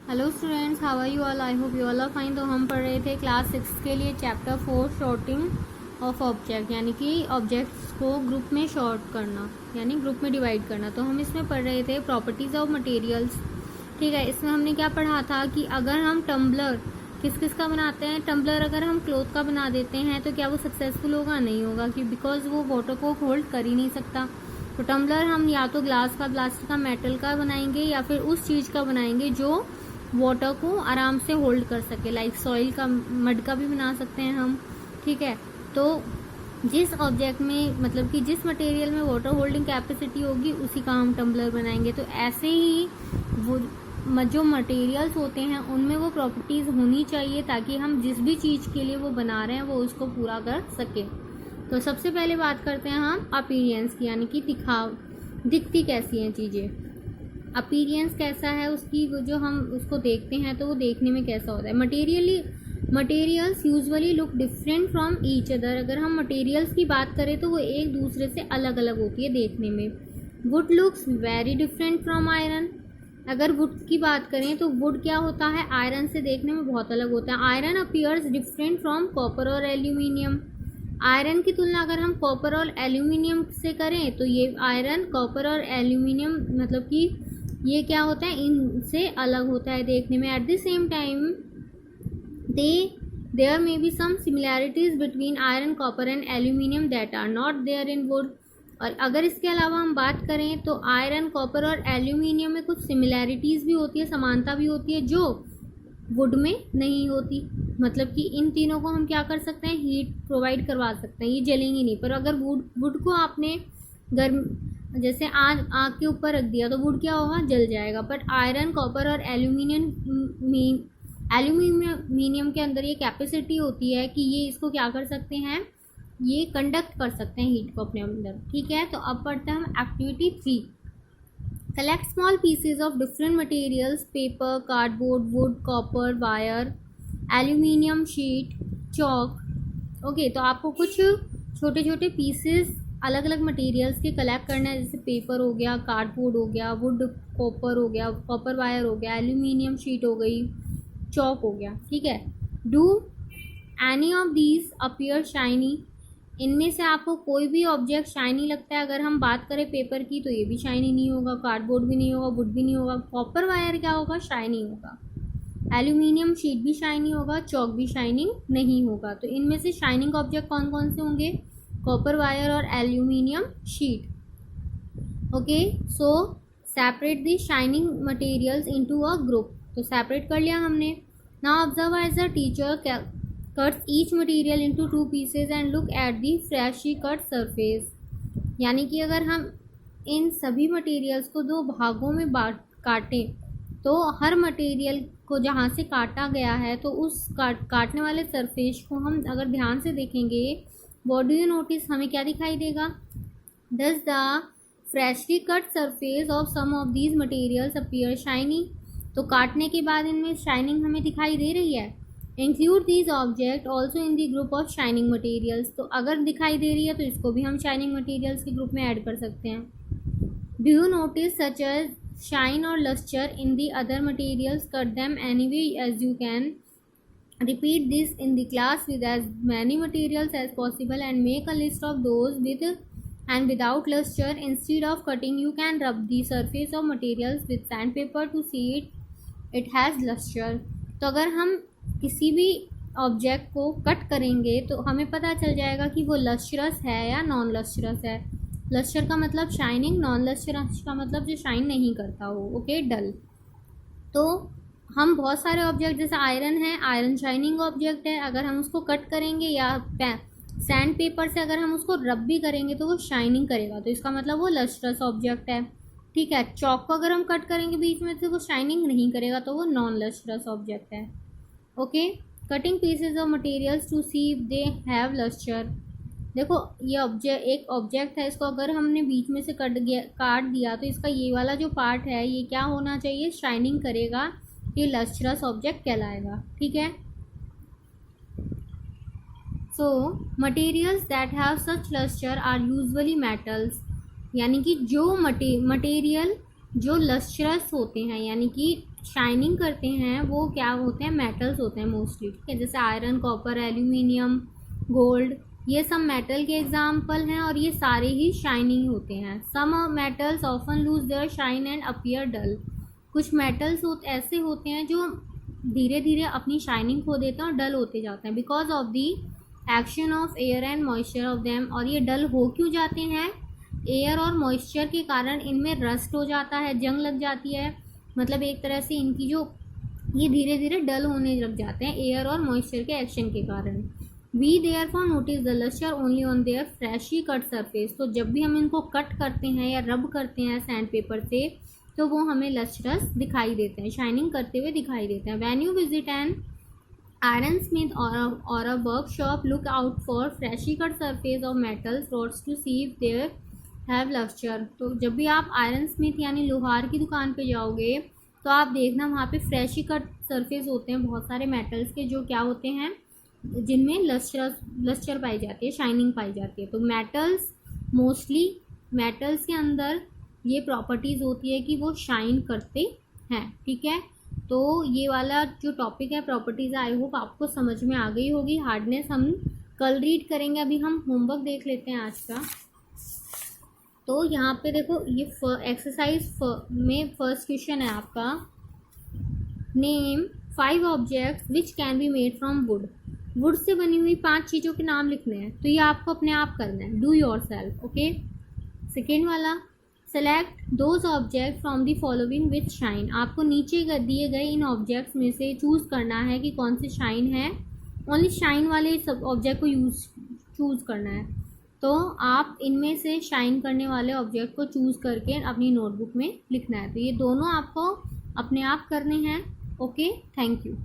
Hello students, how are you all? I hope you all are fine. तो हम पढ़ रहे थे क्लास 6 के लिए चैप्टर 4 शॉर्टिंग ऑफ ऑब्जेक्ट, यानी कि ऑब्जेक्ट्स को ग्रुप में शॉर्ट करना, यानी ग्रुप में डिवाइड करना। तो हम इसमें पढ़ रहे थे प्रॉपर्टीज़ ऑफ मटेरियल्स। ठीक है, इसमें हमने क्या पढ़ा था कि अगर हम टम्बलर किस किस का बनाते हैं, टम्बलर अगर हम क्लोथ का बना देते हैं तो क्या वो सक्सेसफुल होगा? नहीं होगा, कि बिकॉज वो वाटर को होल्ड कर ही नहीं सकता। तो टम्बलर हम या तो ग्लास का, प्लास्टिक का, मेटल का बनाएंगे या फिर उस चीज़ का बनाएंगे जो वाटर को आराम से होल्ड कर सके, लाइक सॉइल का, मड का भी बना सकते हैं हम। ठीक है, तो जिस ऑब्जेक्ट में, मतलब कि जिस मटेरियल में वाटर होल्डिंग कैपेसिटी होगी उसी का हम टम्बलर बनाएंगे। तो ऐसे ही वो जो मटेरियल्स होते हैं उनमें वो प्रॉपर्टीज़ होनी चाहिए ताकि हम जिस भी चीज़ के लिए वो बना रहे हैं वो उसको पूरा कर सके। तो सबसे पहले बात करते हैं हम अपीयरेंस की, यानी कि दिखती कैसी हैं चीज़ें। अपीयरेंस कैसा है उसकी, वो जो हम उसको देखते हैं तो वो देखने में कैसा होता है। Materials usually look different from each other. अगर हम मटेरियल्स की बात करें तो वो एक दूसरे से अलग अलग होती है देखने में। Would looks very different from iron. अगर वुड की बात करें तो वुड क्या होता है, आयरन से देखने में बहुत अलग होता है। Iron appears different from copper और एल्यूमिनियम। आयरन की तुलना अगर हम कॉपर और एल्यूमिनियम से करें तो ये आयरन, कॉपर और एल्यूमिनियम, मतलब कि ये क्या होता है, इनसे अलग होता है देखने में। At the same time there may be some similarities between iron, copper and aluminium that are not there in wood. और अगर इसके अलावा हम बात करें तो आयरन, कॉपर और एल्यूमिनियम में कुछ सिमिलैरिटीज भी होती है, समानता भी होती है जो वुड में नहीं होती। मतलब कि इन तीनों को हम क्या कर सकते हैं, हीट प्रोवाइड करवा सकते हैं, ये जलेंगी नहीं। पर अगर वुड को आपने गर्म, जैसे आज आग के ऊपर रख दिया तो वुड क्या होगा, जल जाएगा। बट आयरन, कॉपर और एल्यूमिनियम के अंदर ये कैपेसिटी होती है कि ये इसको क्या कर सकते हैं, ये कंडक्ट कर सकते हैं हीट को अपने अंदर। ठीक है, तो अब पढ़ते हैं हम activity 3। Collect small pieces of different materials, paper, cardboard, would, copper, wire, aluminium sheet, chalk. Okay, तो आपको कुछ छोटे छोटे पीसेस अलग अलग मटेरियल्स के कलेक्ट करना है, जैसे पेपर हो गया, कार्डबोर्ड हो गया, वुड, कॉपर हो गया, कॉपर वायर हो गया, एल्यूमिनियम शीट हो गई, चॉक हो गया। ठीक है, do any of these appear shiny. इनमें से आपको कोई भी ऑब्जेक्ट शाइनी लगता है? अगर हम बात करें पेपर की तो ये भी शाइनी नहीं होगा, कार्डबोर्ड भी नहीं होगा, वुड भी नहीं होगा, कॉपर वायर क्या होगा, शाइनी होगा, एल्यूमिनियम शीट भी शाइनी होगा, चॉक भी शाइनिंग नहीं होगा। तो इनमें से शाइनिंग ऑब्जेक्ट कौन कौन से होंगे, कॉपर वायर और aluminium sheet. Okay, so separate the shining materials into a group. तो सेपरेट कर लिया हमने। Now observe as a teacher cuts each material into 2 pieces and look at the freshly cut surface। यानी कि अगर हम इन सभी मटेरियल्स को 2 भागों में काटें तो हर मटेरियल को जहाँ से काटा गया है तो उस काटने वाले सरफेस को हम अगर ध्यान से देखेंगे, व्हाट डू यू नोटिस, हमें क्या दिखाई देगा, does the freshly cut surface of some of these materials appear shiny। तो काटने के बाद इनमें शाइनिंग हमें दिखाई दे रही है। Include these object also in the group of shining materials. तो अगर दिखाई दे रही है तो इसको भी हम शाइनिंग मटेरियल्स के ग्रुप में ऐड कर सकते हैं। Do you notice such as shine और lustre in the other materials, cut them any way as you can. Repeat this in the class with as many materials as possible and make a list of those with and without lustre. Instead of cutting you can rub the surface of materials with sandpaper to see it has lustre. तो अगर हम किसी भी object को cut करेंगे तो हमें पता चल जाएगा कि वो लस्चरस है या नॉन लस्चरस है। लस्चर का मतलब शाइनिंग, नॉन लस्चरस का मतलब जो शाइन नहीं करता हो, ओके, डल। तो हम बहुत सारे ऑब्जेक्ट, जैसे आयरन है, आयरन शाइनिंग ऑब्जेक्ट है, अगर हम उसको कट करेंगे या सैंड पेपर से अगर हम उसको रब भी करेंगे तो वो शाइनिंग करेगा, तो इसका मतलब वो लस्ट्रस ऑब्जेक्ट है। ठीक है, चॉक को अगर हम कट करेंगे बीच में तो वो शाइनिंग नहीं करेगा, तो वो नॉन लस्ट्रस ऑब्जेक्ट है। Okay, cutting pieces of materials to see if they have lustre. देखो, ये एक ऑब्जेक्ट है, इसको अगर हमने बीच में से काट दिया तो इसका ये वाला जो पार्ट है ये क्या होना चाहिए, शाइनिंग करेगा, ये लस्ट्रस ऑब्जेक्ट कहलाएगा। ठीक है, so materials that have such lustre are usually metals. यानी कि जो मटेरियल जो लस्ट्रस होते हैं यानी कि शाइनिंग करते हैं वो क्या होते हैं, मेटल्स होते हैं मोस्टली, ठीक है। जैसे आयरन, कॉपर, एल्यूमिनियम, गोल्ड, ये सब मेटल के एग्जाम्पल हैं और ये सारे ही शाइनिंग होते हैं। Some metals often lose their shine and appear dull. कुछ मेटल्स ऐसे होते हैं जो धीरे धीरे अपनी शाइनिंग खो देते हैं और डल होते जाते हैं because of the action of air and moisture of them. और ये डल हो क्यों जाते हैं, एयर और मॉइस्चर के कारण इनमें रस्ट हो जाता है, जंग लग जाती है, मतलब एक तरह से इनकी जो ये धीरे धीरे डल होने लग जाते हैं एयर और मॉइस्चर के एक्शन के कारण। We therefore notice the lustre only on their freshly cut surface. तो जब भी हम इनको कट करते हैं या रब करते हैं सैंड पेपर से तो वो हमें लस्ट्रस दिखाई देते हैं, शाइनिंग करते हुए दिखाई देते हैं। When you visit an iron smith और a workshop, look out for freshly cut surface of metals rods to see if there have lustre. तो जब भी आप आयरन स्मिथ यानी लोहार की दुकान पे जाओगे तो आप देखना वहाँ पे फ्रेशली कट सरफेस होते हैं बहुत सारे मेटल्स के, जो क्या होते हैं, जिनमें लस्टर पाई जाती है, शाइनिंग पाई जाती है। तो मेटल्स मोस्टली मेटल्स के अंदर ये प्रॉपर्टीज़ होती है कि वो शाइन करते हैं, ठीक है। तो ये वाला जो टॉपिक है प्रॉपर्टीज़, आई होप आपको समझ में आ गई होगी। हार्डनेस हम कल रीड करेंगे, अभी हम होमवर्क देख लेते हैं आज का। तो यहाँ पे देखो ये एक्सरसाइज में फर्स्ट क्वेश्चन है आपका, name 5 objects which can be made from would. Would say बनी हुई 5 चीज़ों के नाम लिखने हैं, तो ये आपको अपने आप करना है, do yourself, okay. Second वाला, select those object from the following which shine. आपको नीचे दिए गए इन ऑब्जेक्ट्स में से चूज़ करना है कि कौन से शाइन है, ओनली शाइन वाले सब ऑब्जेक्ट को चूज़ करना है। तो आप इनमें से शाइन करने वाले ऑब्जेक्ट को चूज़ करके अपनी नोटबुक में लिखना है। तो ये दोनों आपको अपने आप करने हैं, ओके। Thank you.